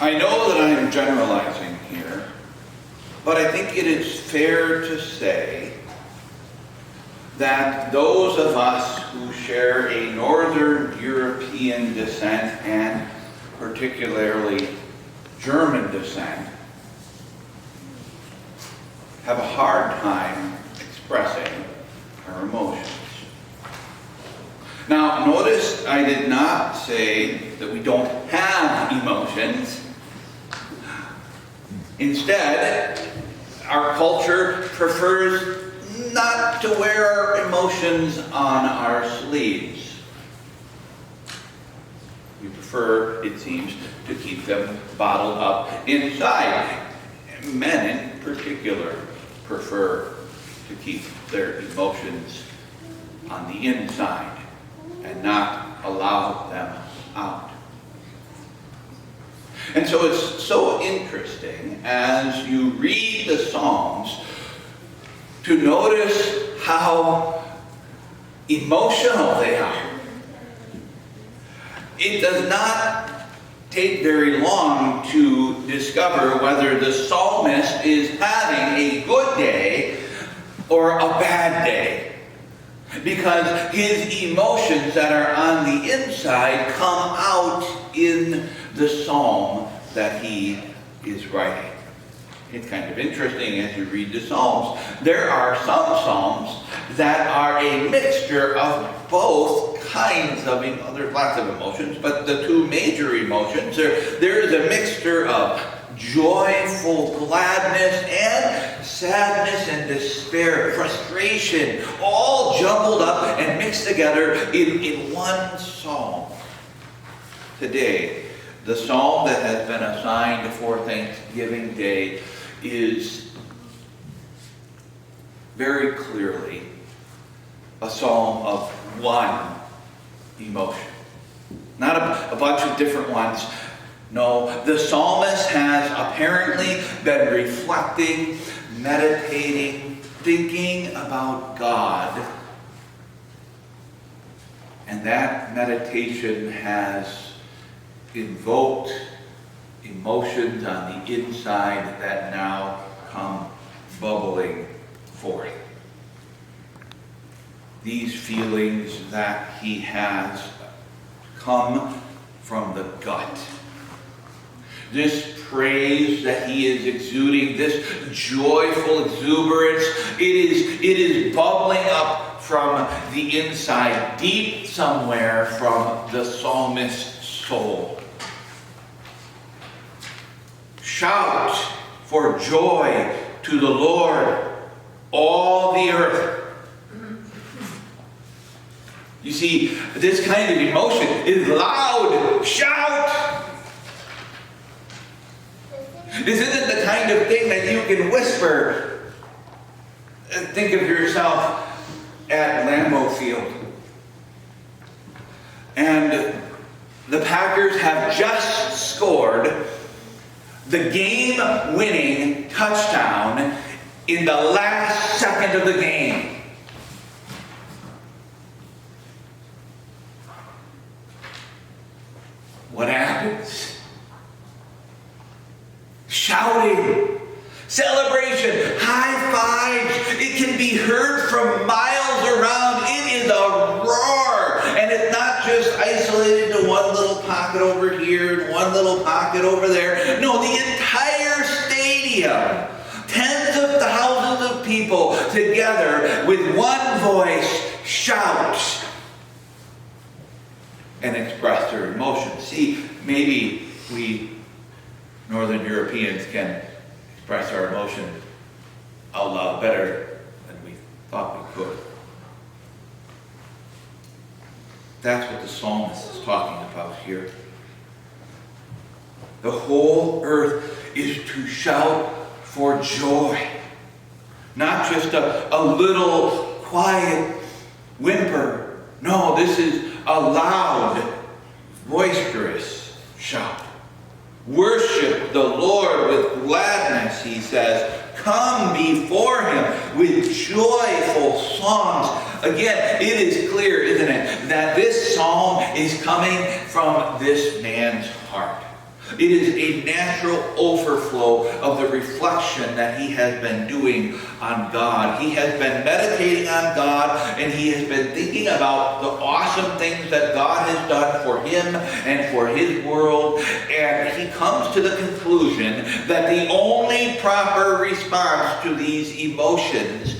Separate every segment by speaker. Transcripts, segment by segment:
Speaker 1: I know that I'm generalizing here, but I think it is fair to say that those of us who share a Northern European descent and particularly German descent have a hard time expressing our emotions. Now, notice I did not say that we don't have emotions. Instead, our culture prefers not to wear our emotions on our sleeves. We prefer, it seems, to keep them bottled up inside. Men in particular prefer to keep their emotions on the inside and not allow them out. And so it's so interesting as you read the Psalms to notice how emotional they are. It does not take very long to discover whether the psalmist is having a good day or a bad day, because his emotions that are on the inside come out in the psalm that he is writing. It's kind of interesting as you read the Psalms. There are some Psalms that are a mixture of both kinds of, there's lots of emotions, but the two major emotions, there is a mixture of joyful gladness and sadness and despair, frustration, all jumbled up and mixed together in one psalm. Today, the psalm that has been assigned for Thanksgiving Day is very clearly a psalm of one emotion. Not a bunch of different ones. No, the psalmist has apparently been reflecting, meditating, thinking about God. And that meditation has invoked emotions on the inside that now come bubbling forth. These feelings that he has come from the gut. This praise that he is exuding, this joyful exuberance, it is bubbling up from the inside, deep somewhere from the psalmist's soul. Shout for joy to the Lord, all the earth. You see, this kind of emotion is loud. Shout! This isn't the kind of thing that you can whisper. Think of yourself at Lambeau Field. And the Packers have just scored the game-winning touchdown in the last second of the game. What happens? Shouting, celebration, high fives. It can be heard from miles around. It is a roar. And it's not just isolated to one little pocket over here and one little pocket over there. No, the entire stadium, tens of thousands of people together with one voice shout and express their emotions. See, maybe we Northern Europeans can express our emotion out loud better than we thought we could. That's what the psalmist is talking about here. The whole earth is to shout for joy. Not just a little quiet whimper. No, this is a loud, boisterous shout. Worship the Lord with gladness, he says. Come before him with joyful songs. Again, it is clear, isn't it, that this psalm is coming from this man's heart. It is a natural overflow of the reflection that he has been doing on God. He has been meditating on God, and he has been thinking about the awesome things that God has done for him and for his world. And he comes to the conclusion that the only proper response to these emotions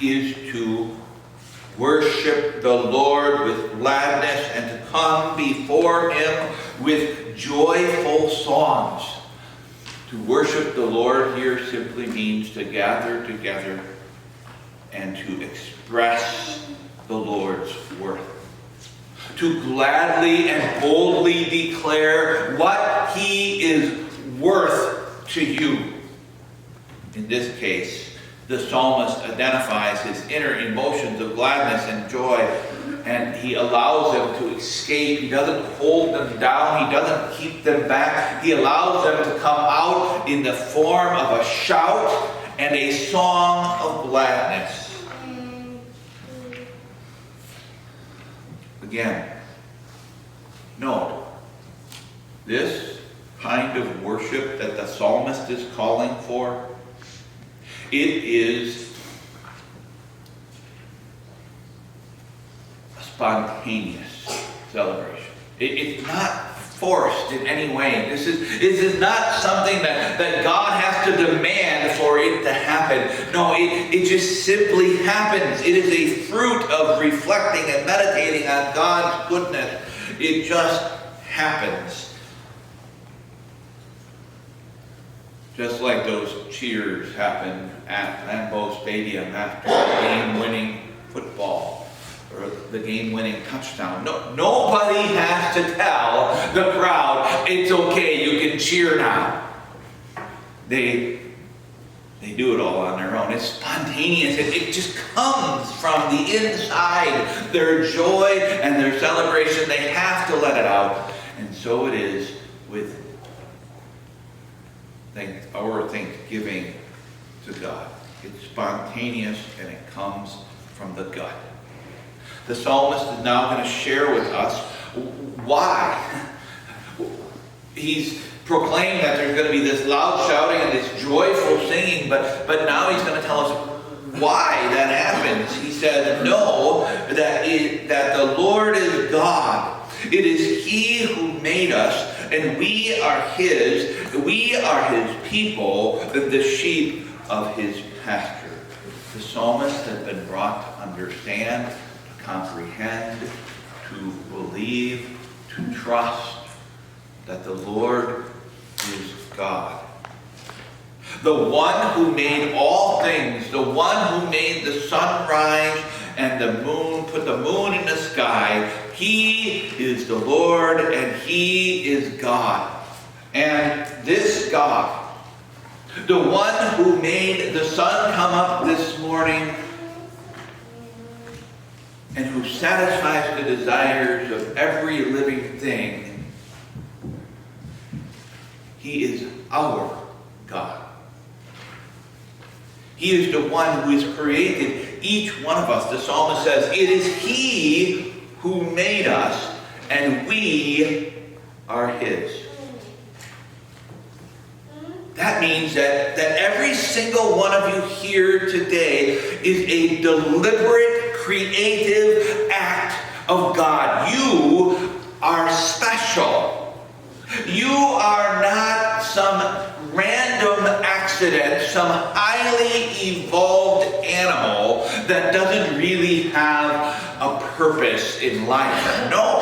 Speaker 1: is to worship the Lord with gladness and to come before him with joyful songs. To worship the Lord here simply means to gather together and to express the Lord's worth. To gladly and boldly declare what he is worth to you. In this case, the psalmist identifies his inner emotions of gladness and joy, and he allows them to escape. He doesn't hold them down. He doesn't keep them back. He allows them to come out in the form of a shout and a song of gladness. Again, note, this kind of worship that the psalmist is calling for, it is a spontaneous celebration. It's not forced in any way. This is not something that God has to demand for it to happen. No, it just simply happens. It is a fruit of reflecting and meditating on God's goodness. It just happens. Just like those cheers happen at Lambeau Stadium after the game-winning football or the game-winning touchdown. Nobody has to tell the crowd, it's okay, you can cheer now. They do it all on their own. It's spontaneous. It just comes from the inside. Their joy and their celebration, they have to let it out. And so it is with our thanksgiving to God. It's spontaneous and it comes from the gut. The psalmist is now going to share with us why. He's proclaimed that there's going to be this loud shouting and this joyful singing, but now he's going to tell us why that happens. He said, know that the Lord is God. It is he who made us, and we are his. We are his people, the sheep of his pasture. The psalmist has been brought to understand, to comprehend, to believe, to trust that the Lord is God. The one who made all things, the one who made the sunrise and the moon, put the moon in the sky, he is the Lord and he is God. And this God, the one who made the sun come up this morning and who satisfies the desires of every living thing, he is our God. He is the one who has created each one of us. The psalmist says, it is he who made us, and we are his. That means that every single one of you here today is a deliberate, creative act of God. You are special. You are not some random accident, some highly evolved animal that doesn't really have a purpose in life. No,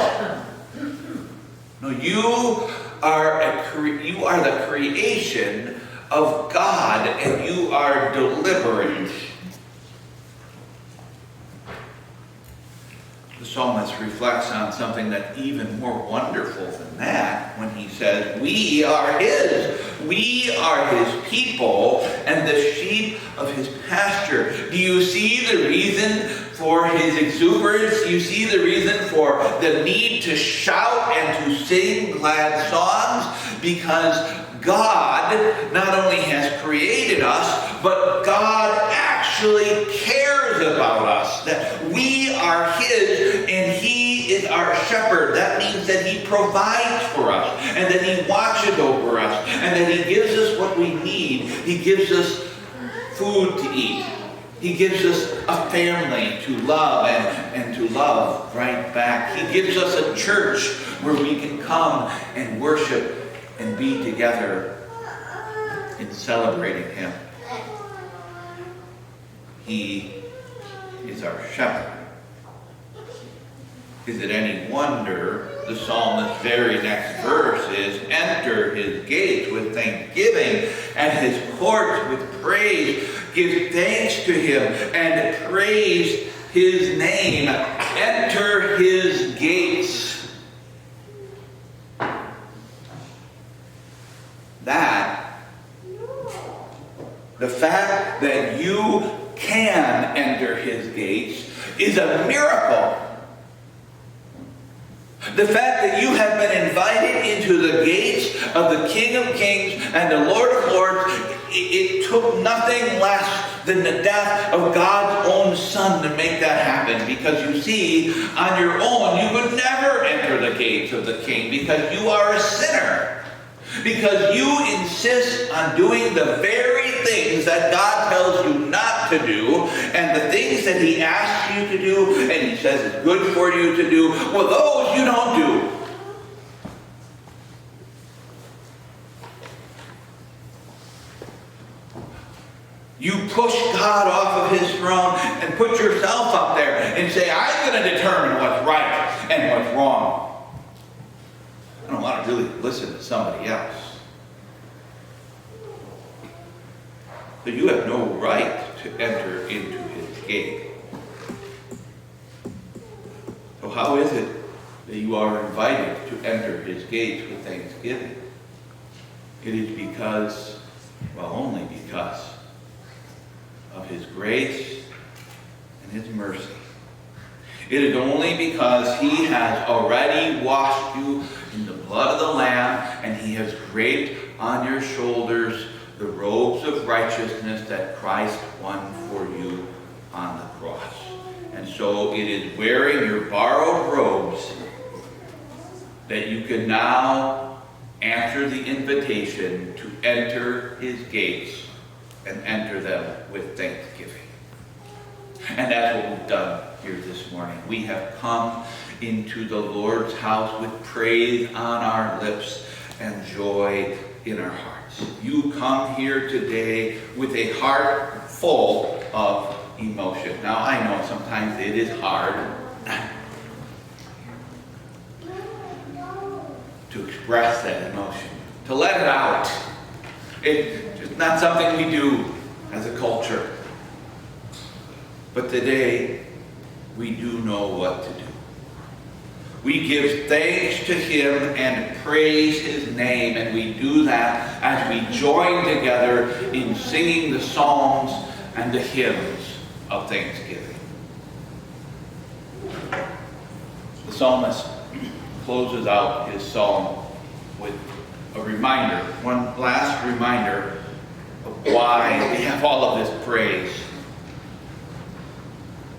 Speaker 1: you are the creation of God, and you are deliberate. The psalmist reflects on something that's even more wonderful than that when he says, we are his. We are his people and the sheep of his pasture. Do you see the reason for his exuberance? Do you see the reason for the need to shout and to sing glad songs? Because God not only has created us, but God actually cares about us. That we are his and he is our shepherd. That means that he provides for us, and that he watches over us, and that he gives us what we need. He gives us food to eat. He gives us a family to love and to love right back. He gives us a church where we can come and worship and be together in celebrating him. He is our shepherd. Is it any wonder the psalmist's very next verse is, enter his gates with thanksgiving and his courts with praise. Give thanks to him and praise his name. Enter his gates. The fact that you can enter his gates is a miracle. The fact that you have been invited into the gates of the King of Kings and the Lord of Lords, it took nothing less than the death of God's own Son to make that happen. Because you see, on your own, you would never enter the gates of the King because you are a sinner. Because you insist on doing the very things that God tells you not to do, and the things that he asks you to do, and he says it's good for you to do, well, those you don't do. You push God off of his throne and put yourself up there and say, I'm going to determine what's right and what's wrong. I don't want to really listen to somebody else. But you have no right to enter into his gate. So how is it that you are invited to enter his gates with thanksgiving? It is because, well, only because of his grace and his mercy. It is only because he has already washed you in the blood of the Lamb, and he has draped on your shoulders the robes of righteousness that Christ won for you on the cross. And so it is wearing your borrowed robes that you can now answer the invitation to enter his gates and enter them with thanksgiving. And that's what we've done here this morning. We have come into the Lord's house with praise on our lips and joy in our hearts. You come here today with a heart full of emotion. Now, I know sometimes it is hard to express that emotion, to let it out. It's not something we do as a culture. But today, we do know what to do. We give thanks to him and praise his name, and we do that as we join together in singing the psalms and the hymns of thanksgiving. The psalmist closes out his psalm with a reminder, one last reminder of why we have all of this praise.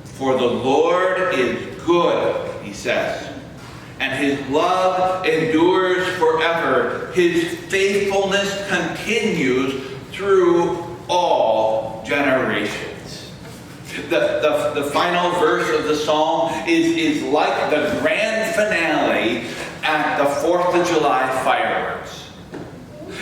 Speaker 1: For the Lord is good, he says, and his love endures forever. His faithfulness continues through all generations. The final verse of the psalm is like the grand finale at the 4th of July fireworks.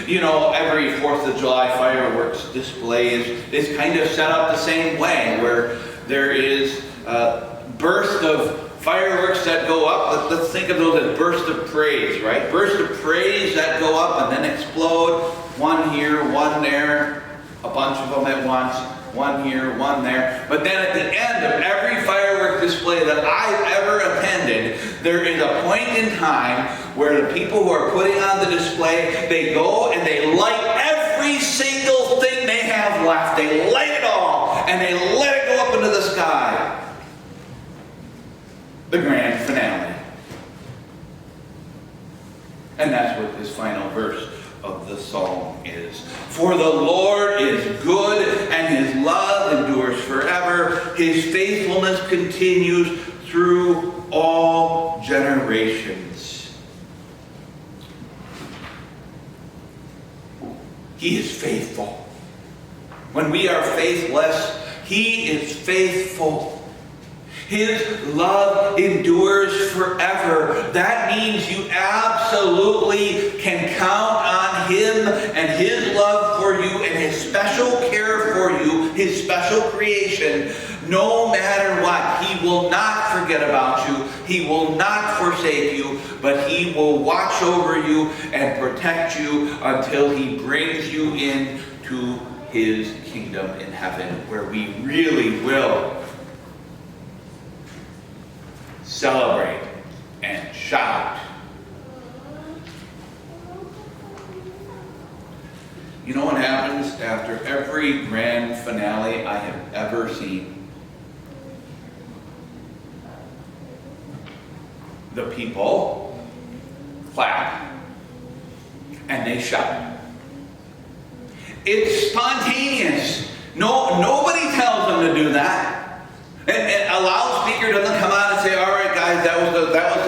Speaker 1: You know, every 4th of July fireworks display is kind of set up the same way, where there is a burst of fireworks that go up. Let's think of those as bursts of praise, right? Bursts of praise that go up and then explode. One here, one there, a bunch of them at once. One here, one there. But then at the end of every firework display that I've ever attended, there is a point in time where the people who are putting on the display, they go and they light every single thing they have left. They light it all, and they let it go up into the sky. The grand finale. And that's what this final verse of the psalm is. For the Lord is good, and his love endures forever. His faithfulness continues through all generations. He is faithful. When we are faithless, He is faithful. His love endures forever. That means you absolutely can count on Him and His love for you and His special care for you, His special creation. No matter what, He will not forget about you. He will not forsake you, but He will watch over you and protect you until He brings you into His kingdom in heaven, where we really will celebrate and shout. You know what happens after every grand finale I have ever seen? The people clap and they shout. It's spontaneous. Nobody tells them to do that. And a loudspeaker doesn't come out and say, "All right, guys, that was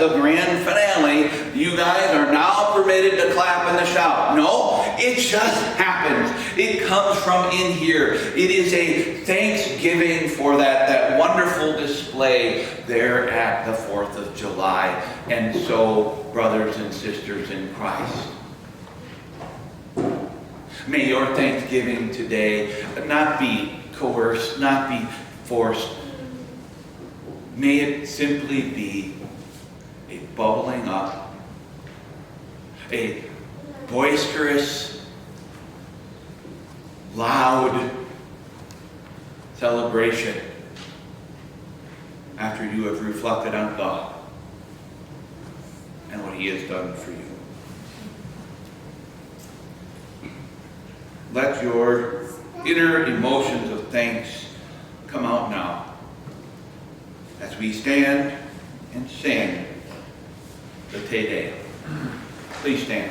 Speaker 1: the grand finale. You guys are now permitted to clap and to shout." No, it just happens. It comes from in here. It is a thanksgiving for that wonderful display there at the 4th of July. And so, brothers and sisters in Christ, may your thanksgiving today not be coerced, not be forced. May it simply be a bubbling up, a boisterous, loud celebration after you have reflected on God and what He has done for you. Let your inner emotions of thanks come out now as we stand and sing the Te Deum. Please stand.